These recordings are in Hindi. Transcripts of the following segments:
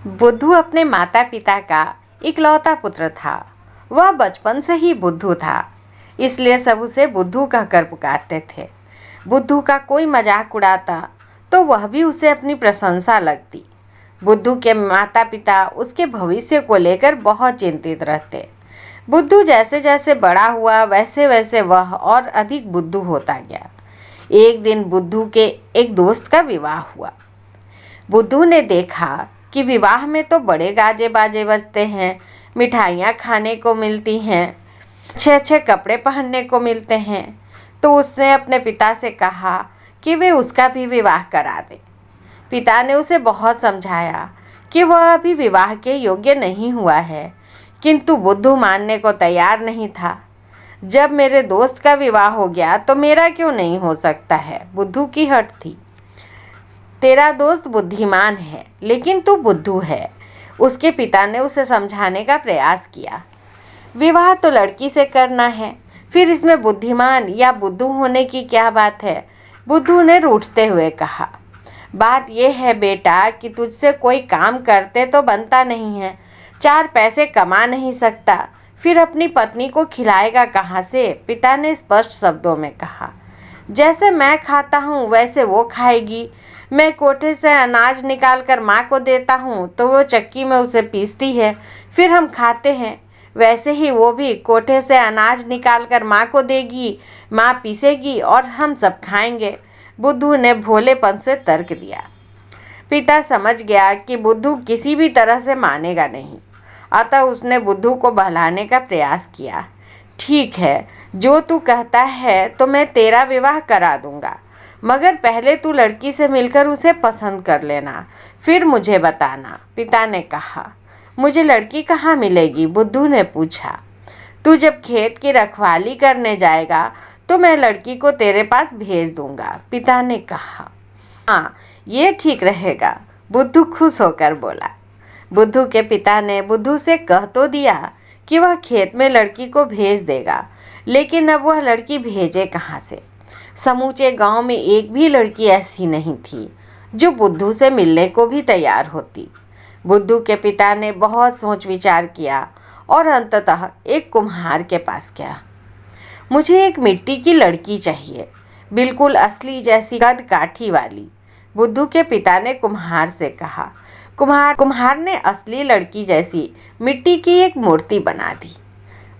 बुद्धू अपने माता पिता का इकलौता पुत्र था। वह बचपन से ही बुद्धू था, इसलिए सब उसे बुद्धू कहकर पुकारते थे। बुद्धू का कोई मजाक उड़ाता तो वह भी उसे अपनी प्रशंसा लगती। बुद्धू के माता पिता उसके भविष्य को लेकर बहुत चिंतित रहते। बुद्धू जैसे जैसे बड़ा हुआ वैसे वैसे वह और अधिक बुद्धू होता गया। एक दिन बुद्धू के एक दोस्त का विवाह हुआ। बुद्धू ने देखा कि विवाह में तो बड़े गाजे बाजे बजते हैं, मिठाइयाँ खाने को मिलती हैं, अच्छे अच्छे कपड़े पहनने को मिलते हैं। तो उसने अपने पिता से कहा कि वे उसका भी विवाह करा दें। पिता ने उसे बहुत समझाया कि वह अभी विवाह के योग्य नहीं हुआ है, किंतु बुद्धू मानने को तैयार नहीं था। जब मेरे दोस्त का विवाह हो गया तो मेरा क्यों नहीं हो सकता है, बुद्धू की हट थी। तेरा दोस्त बुद्धिमान है लेकिन तू बुद्धू है, उसके पिता ने उसे समझाने का प्रयास किया। विवाह तो लड़की से करना है, फिर इसमें बुद्धिमान या बुद्धू होने की क्या बात है, बुद्धू ने रूठते हुए कहा। बात यह है बेटा कि तुझसे कोई काम करते तो बनता नहीं है, 4 पैसे कमा नहीं सकता, फिर अपनी पत्नी को खिलाएगा कहाँ से, पिता ने स्पष्ट शब्दों में कहा। जैसे मैं खाता हूँ वैसे वो खाएगी। मैं कोठे से अनाज निकाल कर माँ को देता हूँ तो वो चक्की में उसे पीसती है, फिर हम खाते हैं। वैसे ही वो भी कोठे से अनाज निकाल कर माँ को देगी, माँ पीसेगी और हम सब खाएंगे, बुद्धू ने भोलेपन से तर्क दिया। पिता समझ गया कि बुद्धू किसी भी तरह से मानेगा नहीं, अतः उसने बुद्धू को बहलाने का प्रयास किया। ठीक है, जो तू कहता है तो मैं तेरा विवाह करा दूंगा, मगर पहले तू लड़की से मिलकर उसे पसंद कर लेना, फिर मुझे बताना, पिता ने कहा। मुझे लड़की कहाँ मिलेगी, बुद्धू ने पूछा। तू जब खेत की रखवाली करने जाएगा तो मैं लड़की को तेरे पास भेज दूंगा, पिता ने कहा। हाँ, ये ठीक रहेगा, बुद्धू खुश होकर बोला। बुद्धू के पिता ने बुद्धू से कह तो दिया कि वह खेत में लड़की को भेज देगा, लेकिन अब वह लड़की भेजे कहाँ से। समूचे गांव में एक भी लड़की ऐसी नहीं थी जो बुद्धू से मिलने को भी तैयार होती। बुद्धू के पिता ने बहुत सोच विचार किया और अंततः एक कुम्हार के पास गया। मुझे एक मिट्टी की लड़की चाहिए, बिल्कुल असली जैसी, कद काठी वाली, बुद्धू के पिता ने कुम्हार से कहा। कुम्हार ने असली लड़की जैसी मिट्टी की एक मूर्ति बना दी।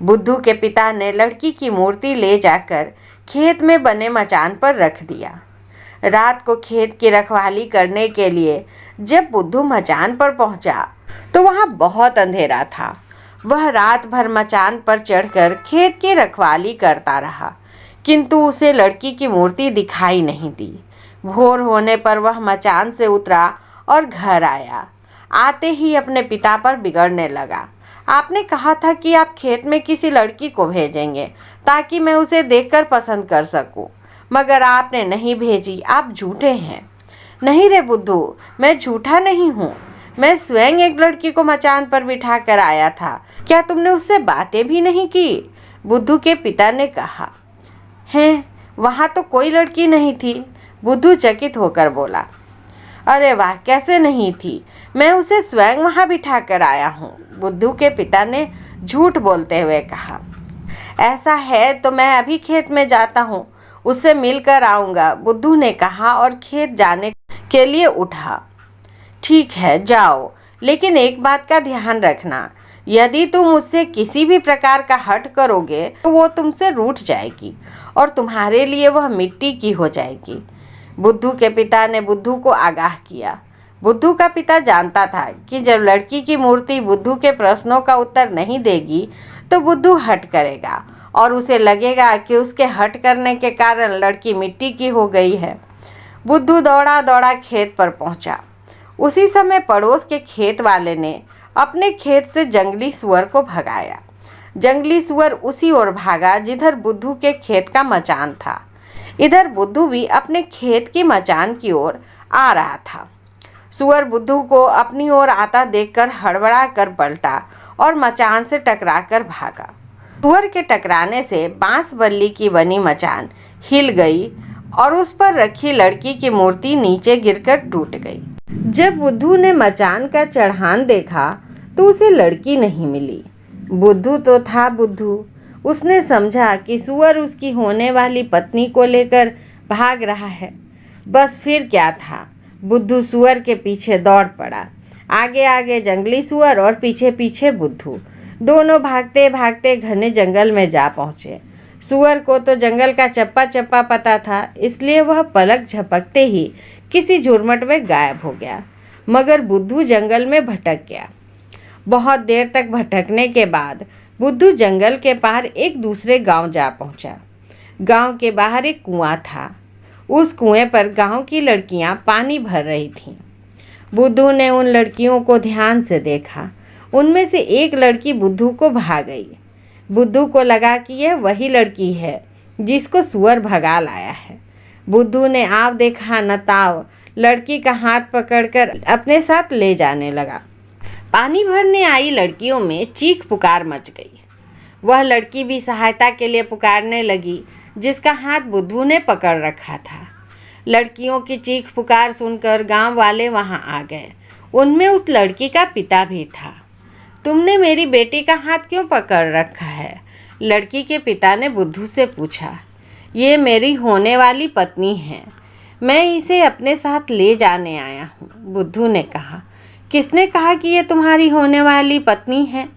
बुद्धू के पिता ने लड़की की मूर्ति ले जाकर खेत में बने मचान पर रख दिया। रात को खेत की रखवाली करने के लिए जब बुद्धू मचान पर पहुंचा तो वहां बहुत अंधेरा था। वह रात भर मचान पर चढ़कर खेत की रखवाली करता रहा, किंतु उसे लड़की की मूर्ति दिखाई नहीं दी। भोर होने पर वह मचान से उतरा और घर आया। आते ही अपने पिता पर बिगड़ने लगा। आपने कहा था कि आप खेत में किसी लड़की को भेजेंगे ताकि मैं उसे देखकर पसंद कर सकूं, मगर आपने नहीं भेजी, आप झूठे हैं। नहीं रे बुद्धू, मैं झूठा नहीं हूँ, मैं स्वयं एक लड़की को मचान पर बिठा कर आया था। क्या तुमने उससे बातें भी नहीं की, बुद्धू के पिता ने कहा। हैं, वहाँ तो कोई लड़की नहीं थी, बुद्धू चकित होकर बोला। अरे वाह, कैसे नहीं थी, मैं उसे स्वयं वहाँ बिठा कर आया हूँ, बुद्धू के पिता ने झूठ बोलते हुए कहा। ऐसा है तो मैं अभी खेत में जाता हूँ, उससे मिलकर आऊँगा, बुद्धू ने कहा और खेत जाने के लिए उठा। ठीक है, जाओ, लेकिन एक बात का ध्यान रखना, यदि तुम उससे किसी भी प्रकार का हट करोगे तो वो तुमसे रूठ जाएगी और तुम्हारे लिए वह मिट्टी की हो जाएगी, बुद्धू के पिता ने बुद्धू को आगाह किया। बुद्धू का पिता जानता था कि जब लड़की की मूर्ति बुद्धू के प्रश्नों का उत्तर नहीं देगी तो बुद्धू हट करेगा और उसे लगेगा कि उसके हट करने के कारण लड़की मिट्टी की हो गई है। बुद्धू दौड़ा दौड़ा खेत पर पहुंचा। उसी समय पड़ोस के खेत वाले ने अपने खेत से जंगली सुअर को भगाया। जंगली सुअर उसी ओर भागा जिधर बुद्धू के खेत का मचान था। इधर बुद्धू भी अपने खेत की मचान की ओर आ रहा था। सुअर बुद्धू को अपनी ओर आता देखकर हड़बड़ा कर पलटा और मचान से टकराकर भागा। सुअर के टकराने से बांस बल्ली की बनी मचान हिल गई और उस पर रखी लड़की की मूर्ति नीचे गिरकर टूट गई। जब बुद्धू ने मचान का चढ़ान देखा तो उसे लड़की नहीं मिली। बुद्धू तो था बुद्धू। उसने समझा कि सूअर उसकी होने वाली पत्नी को लेकर भाग रहा है। बस फिर क्या था, बुद्धू सूअर के पीछे दौड़ पड़ा। आगे आगे जंगली सूअर और पीछे पीछे बुद्धू। दोनों भागते भागते घने जंगल में जा पहुँचे। सूअर को तो जंगल का चप्पा चप्पा पता था, इसलिए वह पलक झपकते ही किसी झुरमुट में गायब हो गया। मगर बुद्धू जंगल में भटक गया। बहुत देर तक भटकने के बाद बुद्धू जंगल के पार एक दूसरे गांव जा पहुंचा। गांव के बाहर एक कुआं था। उस कुएं पर गांव की लड़कियां पानी भर रही थीं। बुद्धू ने उन लड़कियों को ध्यान से देखा। उनमें से एक लड़की बुद्धू को भा गई। बुद्धू को लगा कि यह वही लड़की है जिसको सूअर भगा लाया है। बुद्धू ने आव देखा न ताव लड़की का हाथ पकड़कर अपने साथ ले जाने लगा। पानी भरने आई लड़कियों में चीख पुकार मच गई। वह लड़की भी सहायता के लिए पुकारने लगी जिसका हाथ बुद्धू ने पकड़ रखा था। लड़कियों की चीख पुकार सुनकर गांव वाले वहां आ गए। उनमें उस लड़की का पिता भी था। तुमने मेरी बेटी का हाथ क्यों पकड़ रखा है? लड़की के पिता ने बुद्धू से पूछा। ये मेरी होने वाली पत्नी है, मैं इसे अपने साथ ले जाने आया हूँ, बुद्धू ने कहा। किसने कहा कि ये तुम्हारी होने वाली पत्नी है?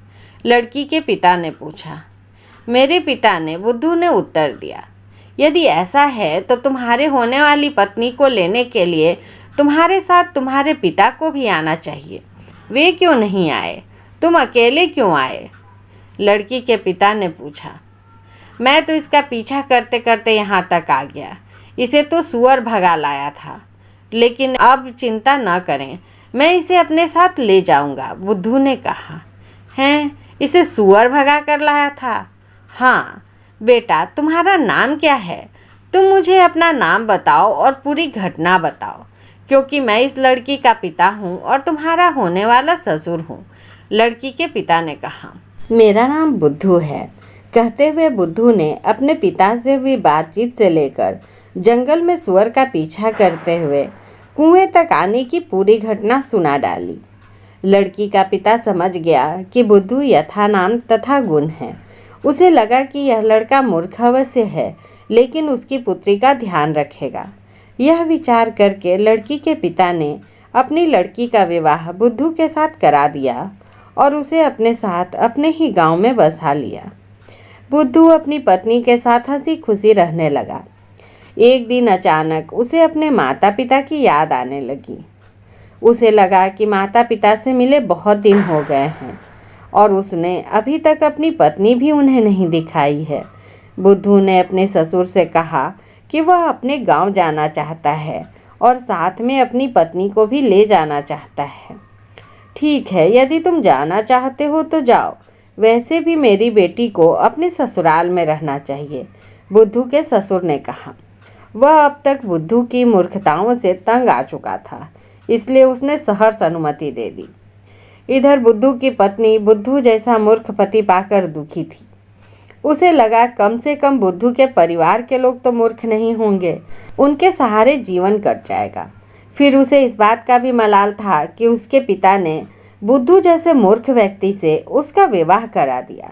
लड़की के पिता ने पूछा। मेरे पिता ने, बुद्धू ने उत्तर दिया। यदि ऐसा है तो तुम्हारे होने वाली पत्नी को लेने के लिए तुम्हारे साथ तुम्हारे पिता को भी आना चाहिए। वे क्यों नहीं आए? तुम अकेले क्यों आए? लड़की के पिता ने पूछा। मैं तो इसका पीछा करते करते यहाँ तक आ गया। इसे तो सूअर भगा लाया था, लेकिन अब चिंता न करें, मैं इसे अपने साथ ले जाऊंगा, बुद्धू ने कहा। हैं, इसे सूअर भगा कर लाया था? हाँ बेटा, तुम्हारा नाम क्या है? तुम मुझे अपना नाम बताओ और पूरी घटना बताओ, क्योंकि मैं इस लड़की का पिता हूँ और तुम्हारा होने वाला ससुर हूँ, लड़की के पिता ने कहा। मेरा नाम बुद्धू है, कहते हुए बुद्धू ने अपने पिता से हुई बातचीत से लेकर जंगल में सूअर का पीछा करते हुए कुएं तक आने की पूरी घटना सुना डाली। लड़की का पिता समझ गया कि बुद्धू यथा नाम तथा गुण है। उसे लगा कि यह लड़का मूर्ख अवश्य है, लेकिन उसकी पुत्री का ध्यान रखेगा। यह विचार करके लड़की के पिता ने अपनी लड़की का विवाह बुद्धू के साथ करा दिया और उसे अपने साथ अपने ही गांव में बसा लिया। बुद्धू अपनी पत्नी के साथ हंसी खुशी रहने लगा। एक दिन अचानक उसे अपने माता पिता की याद आने लगी। उसे लगा कि माता पिता से मिले बहुत दिन हो गए हैं और उसने अभी तक अपनी पत्नी भी उन्हें नहीं दिखाई है। बुद्धू ने अपने ससुर से कहा कि वह अपने गांव जाना चाहता है और साथ में अपनी पत्नी को भी ले जाना चाहता है। ठीक है, यदि तुम जाना चाहते हो तो जाओ, वैसे भी मेरी बेटी को अपने ससुराल में रहना चाहिए, बुद्धू के ससुर ने कहा। वह अब तक बुद्धू की मूर्खताओं से तंग आ चुका था, इसलिए उसने सहर्ष अनुमति दे दी। इधर बुद्धू की पत्नी बुद्धू जैसा मूर्ख पति पाकर दुखी थी। उसे लगा कम से कम बुद्धू के परिवार के लोग तो मूर्ख नहीं होंगे, उनके सहारे जीवन कट जाएगा। फिर उसे इस बात का भी मलाल था कि उसके पिता ने बुद्धू जैसे मूर्ख व्यक्ति से उसका विवाह करा दिया,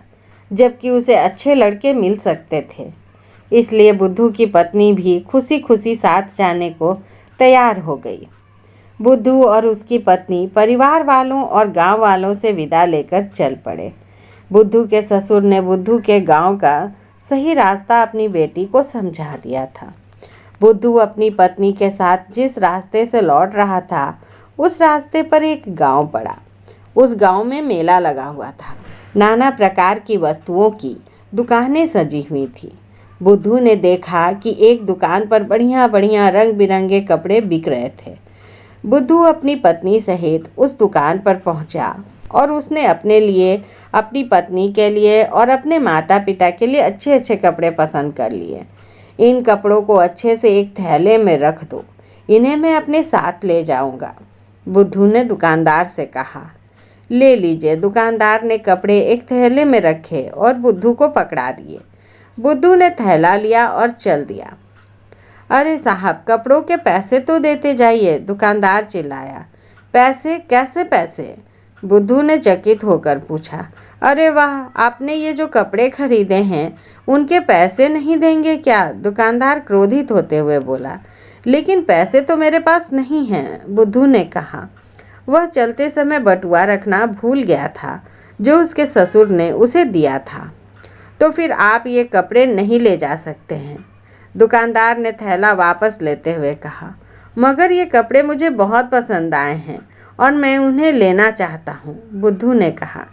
जबकि उसे अच्छे लड़के मिल सकते थे। इसलिए बुद्धू की पत्नी भी खुशी खुशी साथ जाने को तैयार हो गई। बुद्धू और उसकी पत्नी परिवार वालों और गांव वालों से विदा लेकर चल पड़े। बुद्धू के ससुर ने बुद्धू के गांव का सही रास्ता अपनी बेटी को समझा दिया था। बुद्धू अपनी पत्नी के साथ जिस रास्ते से लौट रहा था, उस रास्ते पर एक गांव पड़ा। उस गांव में मेला लगा हुआ था। नाना प्रकार की वस्तुओं की दुकानें सजी हुई थी। बुद्धू ने देखा कि एक दुकान पर बढ़िया बढ़िया रंग बिरंगे कपड़े बिक रहे थे। बुद्धू अपनी पत्नी सहित उस दुकान पर पहुंचा और उसने अपने लिए, अपनी पत्नी के लिए और अपने माता पिता के लिए अच्छे अच्छे कपड़े पसंद कर लिए। इन कपड़ों को अच्छे से एक थैले में रख दो, इन्हें मैं अपने साथ ले जाऊंगा, बुद्धू ने दुकानदार से कहा। ले लीजिए, दुकानदार ने कपड़े एक थैले में रखे और बुद्धू को पकड़ा दिए। बुद्धू ने थैला लिया और चल दिया। अरे साहब, कपड़ों के पैसे तो देते जाइए, दुकानदार चिल्लाया। पैसे? कैसे पैसे? बुद्धू ने चकित होकर पूछा। अरे वाह, आपने ये जो कपड़े खरीदे हैं उनके पैसे नहीं देंगे क्या? दुकानदार क्रोधित होते हुए बोला। लेकिन पैसे तो मेरे पास नहीं हैं, बुद्धू ने कहा। वह चलते समय बटुआ रखना भूल गया था जो उसके ससुर ने उसे दिया था। तो फिर आप ये कपड़े नहीं ले जा सकते हैं, दुकानदार ने थैला वापस लेते हुए कहा। मगर ये कपड़े मुझे बहुत पसंद आए हैं और मैं उन्हें लेना चाहता हूँ, बुद्धू ने कहा।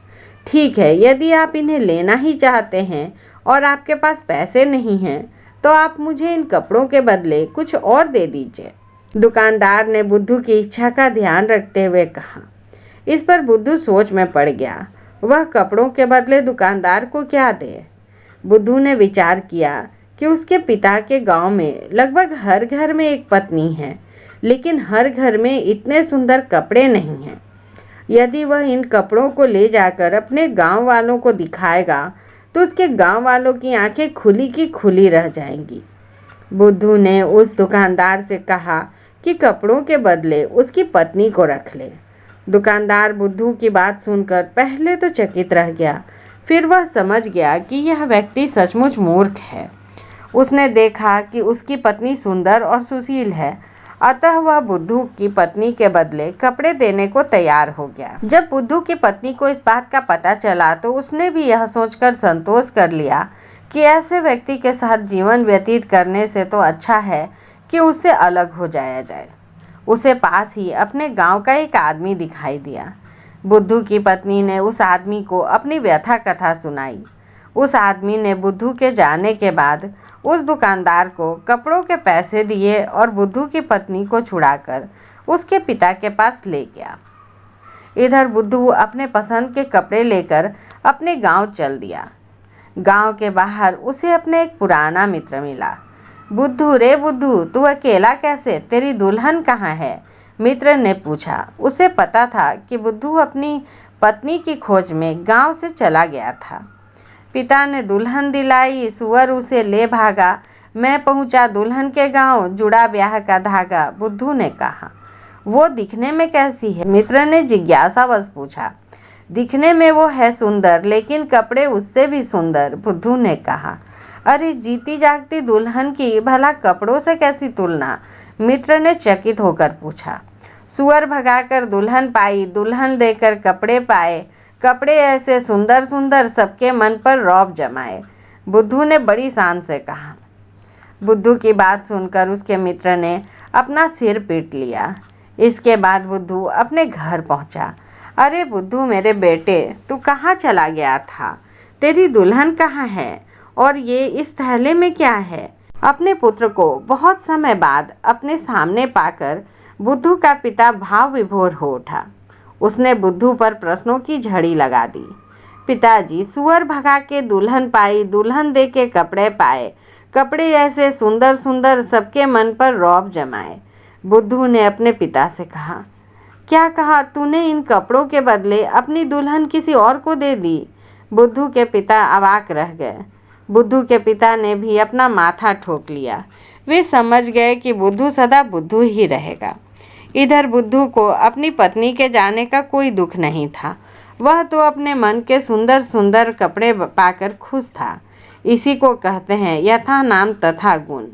ठीक है, यदि आप इन्हें लेना ही चाहते हैं और आपके पास पैसे नहीं हैं तो आप मुझे इन कपड़ों के बदले कुछ और दे दीजिए, दुकानदार ने बुद्धू की इच्छा का ध्यान रखते हुए कहा। इस पर बुद्धू सोच में पड़ गया। वह कपड़ों के बदले दुकानदार को क्या दे? बुद्धू ने विचार किया कि उसके पिता के गांव में लगभग हर घर में एक पत्नी है, लेकिन हर घर में इतने सुंदर कपड़े नहीं हैं। यदि वह इन कपड़ों को ले जाकर अपने गांव वालों को दिखाएगा तो उसके गांव वालों की आंखें खुली की खुली रह जाएंगी। बुद्धू ने उस दुकानदार से कहा कि कपड़ों के बदले उसकी पत्नी को रख ले। दुकानदार बुद्धू की बात सुनकर पहले तो चकित रह गया, फिर वह समझ गया कि यह व्यक्ति सचमुच मूर्ख है। उसने देखा कि उसकी पत्नी सुंदर और सुशील है, अतः वह बुद्धू की पत्नी के बदले कपड़े देने को तैयार हो गया। जब बुद्धू की पत्नी को इस बात का पता चला तो उसने भी यह सोचकर संतोष कर लिया कि ऐसे व्यक्ति के साथ जीवन व्यतीत करने से तो अच्छा है कि उससे अलग हो जाया जाए। उसे पास ही अपने गांव का एक आदमी दिखाई दिया। बुद्धू की पत्नी ने उस आदमी को अपनी व्यथा कथा सुनाई। उस आदमी ने बुद्धू के जाने के बाद उस दुकानदार को कपड़ों के पैसे दिए और बुद्धू की पत्नी को छुड़ाकर उसके पिता के पास ले गया। इधर बुद्धू अपने पसंद के कपड़े लेकर अपने गांव चल दिया। गांव के बाहर उसे अपने एक पुराना मित्र मिला। बुद्धू, रे बुद्धू, तू अकेला कैसे? तेरी दुल्हन कहाँ है? मित्र ने पूछा। उसे पता था कि बुद्धू अपनी पत्नी की खोज में गांव से चला गया था। पिता ने दुल्हन दिलाई, सुअर उसे ले भागा। मैं पहुंचा दुल्हन के गांव, जुड़ा ब्याह का धागा, बुद्धू ने कहा। वो दिखने में कैसी है? मित्र ने जिज्ञासावश पूछा। दिखने में वो है सुंदर, लेकिन कपड़े उससे भी सुंदर, बुद्धू ने कहा। अरे जीती जागती दुल्हन की भला कपड़ों से कैसी तुलना? मित्र ने चकित होकर पूछा। सुअर भगाकर दुल्हन पाई, दुल्हन देकर कपड़े पाए, कपड़े ऐसे सुंदर सुंदर सबके मन पर रौब जमाए, बुद्धू ने बड़ी शान से कहा। बुद्धू की बात सुनकर उसके मित्र ने अपना सिर पीट लिया। इसके बाद बुद्धू अपने घर पहुंचा। अरे बुद्धू मेरे बेटे, तू कहाँ चला गया था? तेरी दुल्हन कहाँ है? और ये इस थैले में क्या है? अपने पुत्र को बहुत समय बाद अपने सामने पाकर बुद्धू का पिता भाव विभोर हो उठा। उसने बुद्धू पर प्रश्नों की झड़ी लगा दी। पिताजी, सुअर भगा के दुल्हन पाई, दुल्हन दे के कपड़े पाए, कपड़े ऐसे सुंदर सुंदर सबके मन पर रौब जमाए, बुद्धू ने अपने पिता से कहा। क्या कहा तूने? इन कपड़ों के बदले अपनी दुल्हन किसी और को दे दी? बुद्धू के पिता अवाक रह गए। बुद्धू के पिता ने भी अपना माथा ठोक लिया। वे समझ गए कि बुद्धू सदा बुद्धू ही रहेगा। इधर बुद्धू को अपनी पत्नी के जाने का कोई दुख नहीं था। वह तो अपने मन के सुंदर सुंदर कपड़े पाकर खुश था। इसी को कहते हैं यथा नाम तथा गुण।